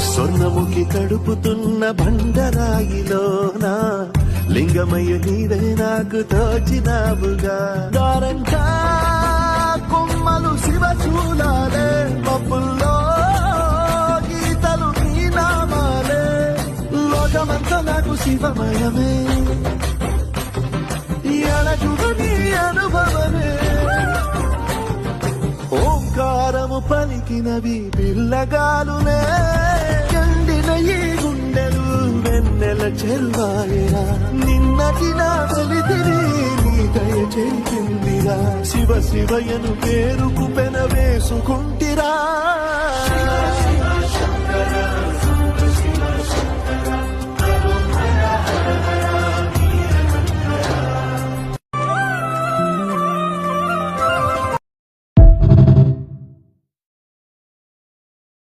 స్వర్ణముఖి తడుపుతున్న బండరాయిలోన లింగమయ్య నీవే నాకు తోచినావుగా. దారంతా కొమ్మలు శివ చూలాలే, పప్పుల్లో గీతలు నీ నామాలే, లోకమంతా నాకు శివమయమే, అణచుడు నీ అనుభవమే. ఓంకారము పలికినవి పిల్లగాలునే, ఎండిన ఈ గుండెలు వెన్నెల చెల్వాయరా. నిన్నటి నా వెలితిరి నీ దయ చెల్లిందిరా, శివ శివయను పేరుకు పెన వేసుకుంటిరా.